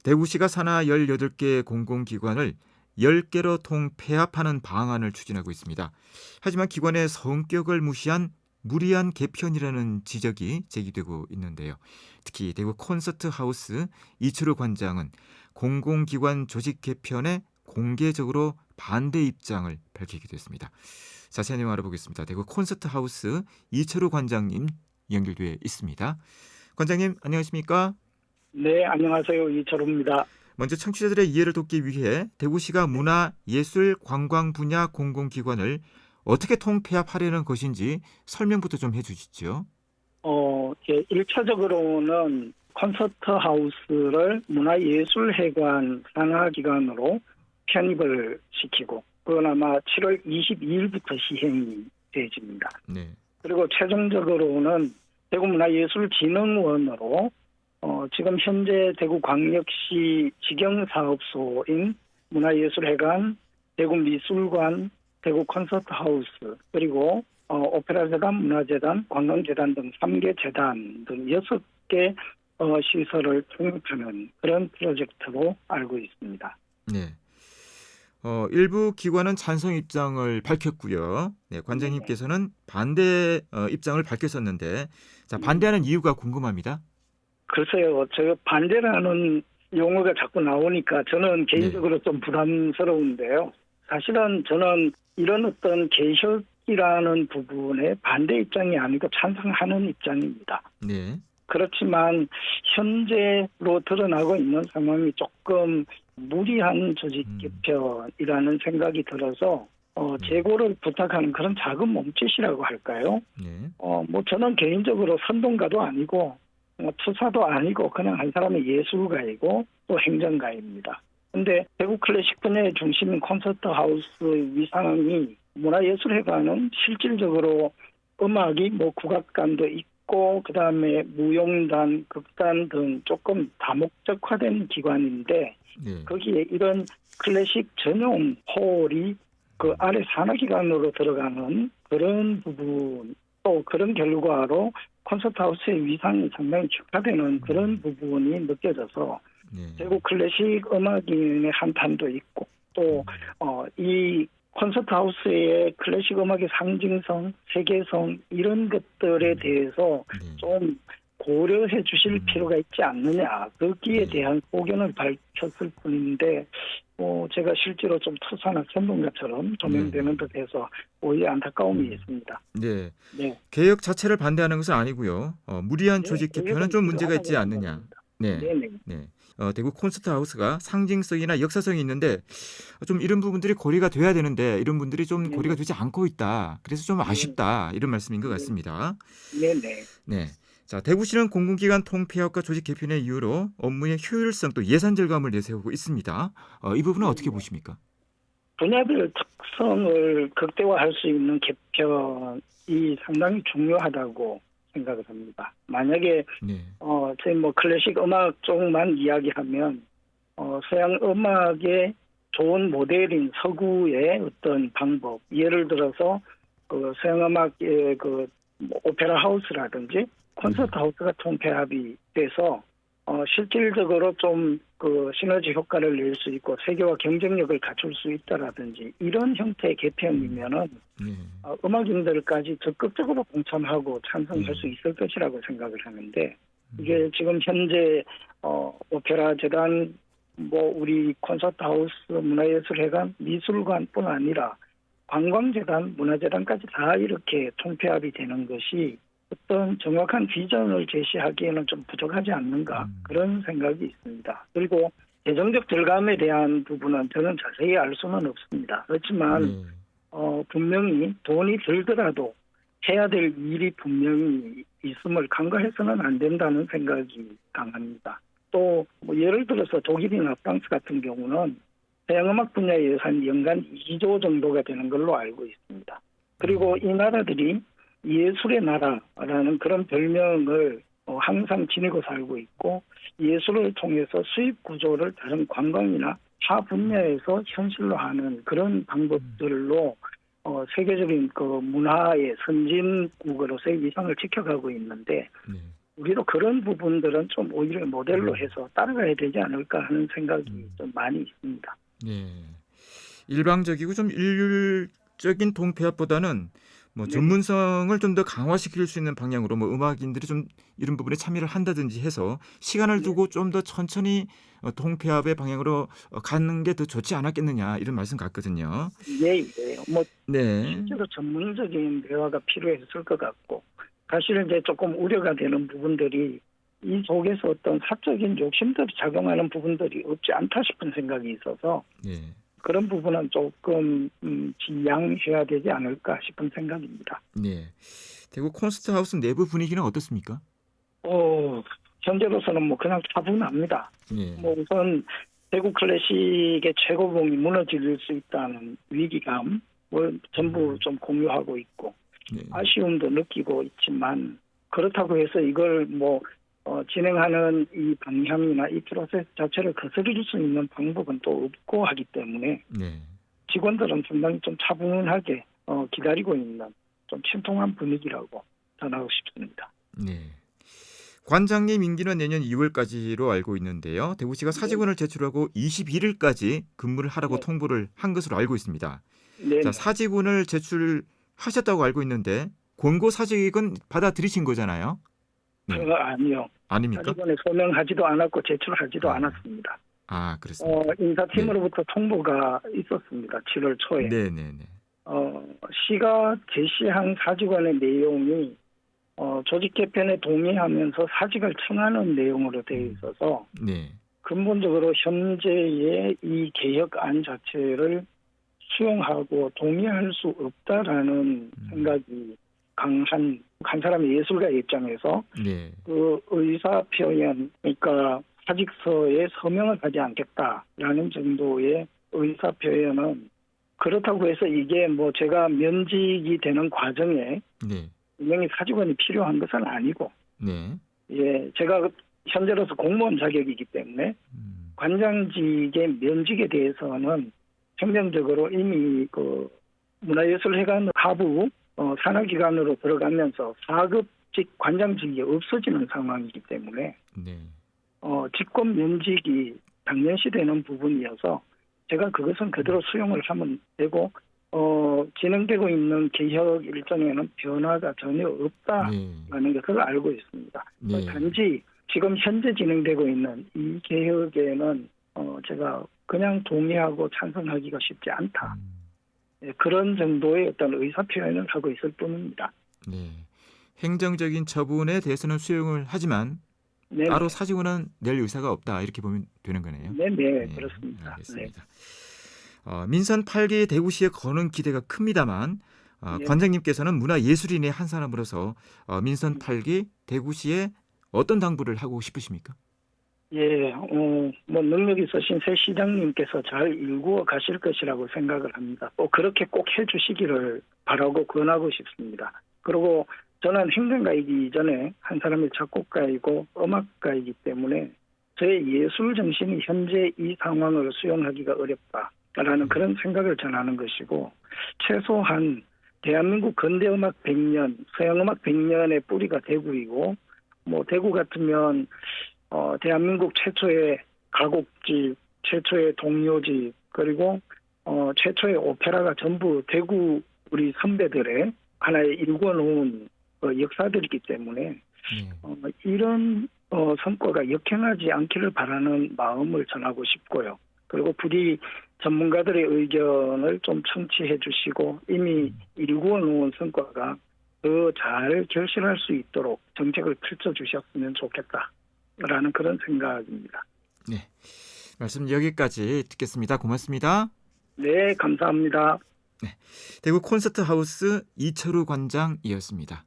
대구시가 산하 18개 공공기관을 10개로 통폐합하는 방안을 추진하고 있습니다. 하지만 기관의 성격을 무시한 무리한 개편이라는 지적이 제기되고 있는데요. 특히 대구 콘서트하우스 이철우 관장은 공공기관 조직 개편에 공개적으로 반대 입장을 밝히기도 했습니다. 자세한 내용 알아보겠습니다. 대구 콘서트하우스 이철우 관장님 연결되어 있습니다. 관장님 안녕하십니까? 네, 안녕하세요. 이철우입니다. 먼저 청취자들의 이해를 돕기 위해 대구시가 문화, 예술, 관광 분야 공공기관을 어떻게 통폐합하려는 것인지 설명부터 좀 해주시죠. 1차적으로는 콘서트 하우스를 문화예술회관 산하기관으로 편입을 시키고 그건 아마 7월 22일부터 시행이 되어집니다. 네. 그리고 최종적으로는 대구문화예술진흥원으로 지금 현재 대구광역시 직영사업소인 문화예술회관, 대구미술관, 대구콘서트하우스 그리고 오페라재단, 문화재단, 관광재단 등 3개 재단 등 6개 시설을 통합하는 그런 프로젝트로 알고 있습니다. 네. 일부 기관은 찬성 입장을 밝혔고요. 네, 관장님께서는 반대 입장을 밝혔었는데, 자, 반대하는 이유가 궁금합니다. 글쎄요, 저 반대라는 용어가 자꾸 나오니까 저는 개인적으로 좀 부담스러운데요. 사실은 저는 이런 어떤 개혁이라는 부분에 반대 입장이 아니고 찬성하는 입장입니다. 네. 그렇지만 현재로 드러나고 있는 상황이 조금 무리한 조직 개편이라는 생각이 들어서 재고를 부탁하는 그런 작은 몸짓이라고 할까요? 네. 저는 개인적으로 선동가도 아니고 투사도 아니고 그냥 한 사람의 예술가이고 또 행정가입니다. 근데 대구 클래식 분야의 중심인 콘서트 하우스 위상이 문화예술회관은 실질적으로 음악이 국악관도 있고 그다음에 무용단, 극단 등 조금 다목적화된 기관인데 네. 거기에 이런 클래식 전용 홀이 그 아래 산하기관으로 들어가는 그런 부분 또 그런 결과로 콘서트하우스의 위상이 상당히 축하되는 그런 부분이 느껴져서 네. 대구 클래식 음악인의 한탄도 있고 또 이 콘서트하우스의 클래식 음악의 상징성, 세계성 이런 것들에 대해서 좀 고려해 주실 필요가 있지 않느냐 거기에 대한 소견을 밝혔을 뿐인데 제가 실제로 좀 투사나 선동가처럼 조명되는 듯해서 오히려 안타까움이 있습니다. 네. 네. 개혁 자체를 반대하는 것은 아니고요. 무리한 조직 개편은 좀 문제가 있지 않느냐. 네. 네네. 네. 대구 콘서트 하우스가 상징성이나 역사성이 있는데 좀 이런 부분들이 고려가 돼야 되는데 이런 분들이 좀 고려가 되지 않고 있다. 그래서 좀 아쉽다. 이런 말씀인 것 같습니다. 네네. 네. 자, 대구시는 공공기관 통폐합과 조직 개편의 이유로 업무의 효율성 또 예산 절감을 내세우고 있습니다. 이 부분은 어떻게 보십니까? 분야별 특성을 극대화할 수 있는 개편이 상당히 중요하다고 생각을 합니다. 만약에 네. 저희 클래식 음악 쪽만 이야기하면 서양 음악의 좋은 모델인 서구의 어떤 방법, 예를 들어서 그 서양 음악의 오페라 하우스라든지 콘서트 하우스가 통폐합이 돼서 실질적으로 좀 시너지 효과를 낼 수 있고 세계화 경쟁력을 갖출 수 있다라든지 이런 형태의 개편이면은 음악인들까지 적극적으로 동참하고 찬성할 수 있을 것이라고 생각을 하는데 이게 지금 현재 오페라 재단 우리 콘서트 하우스 문화예술회관 미술관뿐 아니라 관광재단 문화재단까지 다 이렇게 통폐합이 되는 것이 어떤 정확한 비전을 제시하기에는 좀 부족하지 않는가 그런 생각이 있습니다. 그리고 재정적 절감에 대한 부분은 저는 자세히 알 수는 없습니다. 그렇지만 분명히 돈이 들더라도 해야 될 일이 분명히 있음을 간과해서는 안 된다는 생각이 강합니다. 또 예를 들어서 독일이나 프랑스 같은 경우는 서양음악 분야 예산이 연간 2조 정도가 되는 걸로 알고 있습니다. 그리고 이 나라들이 예술의 나라라는 그런 별명을 항상 지니고 살고 있고 예술을 통해서 수입 구조를 다른 관광이나 타 분야에서 현실화하는 그런 방법들로 세계적인 문화의 선진국으로서의 위상을 지켜가고 있는데 우리도 그런 부분들은 좀 오히려 모델로 해서 따라가야 되지 않을까 하는 생각이 좀 많이 있습니다. 네. 일방적이고 좀 일률적인 동폐합보다는 뭐 네. 전문성을 좀 더 강화시킬 수 있는 방향으로 뭐 음악인들이 좀 이런 부분에 참여를 한다든지 해서 시간을 네. 두고 좀 더 천천히 동폐합의 방향으로 가는 게 더 좋지 않았겠느냐 이런 말씀 같거든요. 예, 예. 뭐 네. 실제로 전문적인 대화가 필요했을 것 같고, 사실 이제 조금 우려가 되는 부분들이 이 속에서 어떤 사적인 욕심들이 작용하는 부분들이 없지 않다 싶은 생각이 있어서 네. 그런 부분은 조금 지양해야 되지 않을까 싶은 생각입니다. 네. 대구 콘서트 하우스 내부 분위기는 어떻습니까? 현재로서는 뭐 그냥 차분합니다. 네. 뭐 우선 대구 클래식의 최고봉이 무너질 수 있다는 위기감, 뭐 전부 좀 공유하고 있고 네. 아쉬움도 느끼고 있지만, 그렇다고 해서 이걸 뭐 진행하는 이 방향이나 이 프로세스 자체를 거스릴 수 있는 방법은 또 없고 하기 때문에 네. 직원들은 상당히 좀 차분하게 기다리고 있는 좀 침통한 분위기라고 전하고 싶습니다. 네. 관장님 임기는 내년 2월까지로 알고 있는데요. 대구시가 사직원을 제출하고 21일까지 근무를 하라고 네. 통보를 한 것으로 알고 있습니다. 네. 자, 사직원을 제출하셨다고 알고 있는데 권고 사직은 받아들이신 거잖아요. 네. 아니요. 아닙니까? 사직원에 서명하지도 않았고 제출하지도 아. 않았습니다. 그렇습니다. 인사팀으로부터 통보가 있었습니다. 7월 초에. 네네네. 시가 제시한 사직원의 내용이 조직 개편에 동의하면서 사직을 청하는 내용으로 되어 있어서 네. 근본적으로 현재의 이 개혁안 자체를 수용하고 동의할 수 없다라는 생각이 강한 한 사람의 예술가의 입장에서 네. 그 의사 표현, 그러니까 사직서에 서명을 하지 않겠다라는 정도의 의사 표현은, 그렇다고 해서 이게 뭐 제가 면직이 되는 과정에 네. 분명히 사직원이 필요한 것은 아니고, 네. 예, 제가 현재로서 공무원 자격이기 때문에 관장직의 면직에 대해서는 행정적으로 이미 그 문화예술회관 하부 산하기관으로 들어가면서 4급직 관장직이 없어지는 상황이기 때문에 네. 직권 면직이 당연시 되는 부분이어서 제가 그것은 그대로 수용을 하면 되고, 진행되고 있는 개혁 일정에는 변화가 전혀 없다라는 네. 것을 알고 있습니다. 네. 단지 지금 현재 진행되고 있는 이 개혁에는 제가 그냥 동의하고 찬성하기가 쉽지 않다. 그런 정도의 어떤 의사표현을 하고 있을 뿐입니다. 네. 행정적인 처분에 대해서는 수용을 하지만 네네. 따로 사직원은 낼 의사가 없다 이렇게 보면 되는 거네요. 네네, 그렇습니다. 알겠습니다. 민선 8기 대구시에 거는 기대가 큽니다만 네. 관장님께서는 문화예술인의 한 사람으로서 민선 8기 대구시에 어떤 당부를 하고 싶으십니까? 예, 뭐 능력 있으신 새 시장님께서 잘 일구어 가실 것이라고 생각을 합니다. 또 그렇게 꼭 해주시기를 바라고 권하고 싶습니다. 그리고 저는 행정가이기 이전에 한 사람의 작곡가이고 음악가이기 때문에 저의 예술 정신이 현재 이 상황을 수용하기가 어렵다라는 그런 생각을 전하는 것이고, 최소한 대한민국 근대음악 100년, 서양음악 100년의 뿌리가 대구이고, 뭐 대구 같으면 대한민국 최초의 가곡집, 최초의 동요집, 그리고 최초의 오페라가 전부 대구 우리 선배들의 하나의 일궈놓은 역사들이기 때문에 이런 성과가 역행하지 않기를 바라는 마음을 전하고 싶고요. 그리고 부디 전문가들의 의견을 좀 청취해 주시고 이미 일구어놓은 성과가 더 잘 결실할 수 있도록 정책을 펼쳐주셨으면 좋겠다라는 그런 생각입니다. 네, 말씀 여기까지 듣겠습니다. 고맙습니다. 네, 감사합니다. 네, 대구 콘서트 하우스 이철우 관장이었습니다.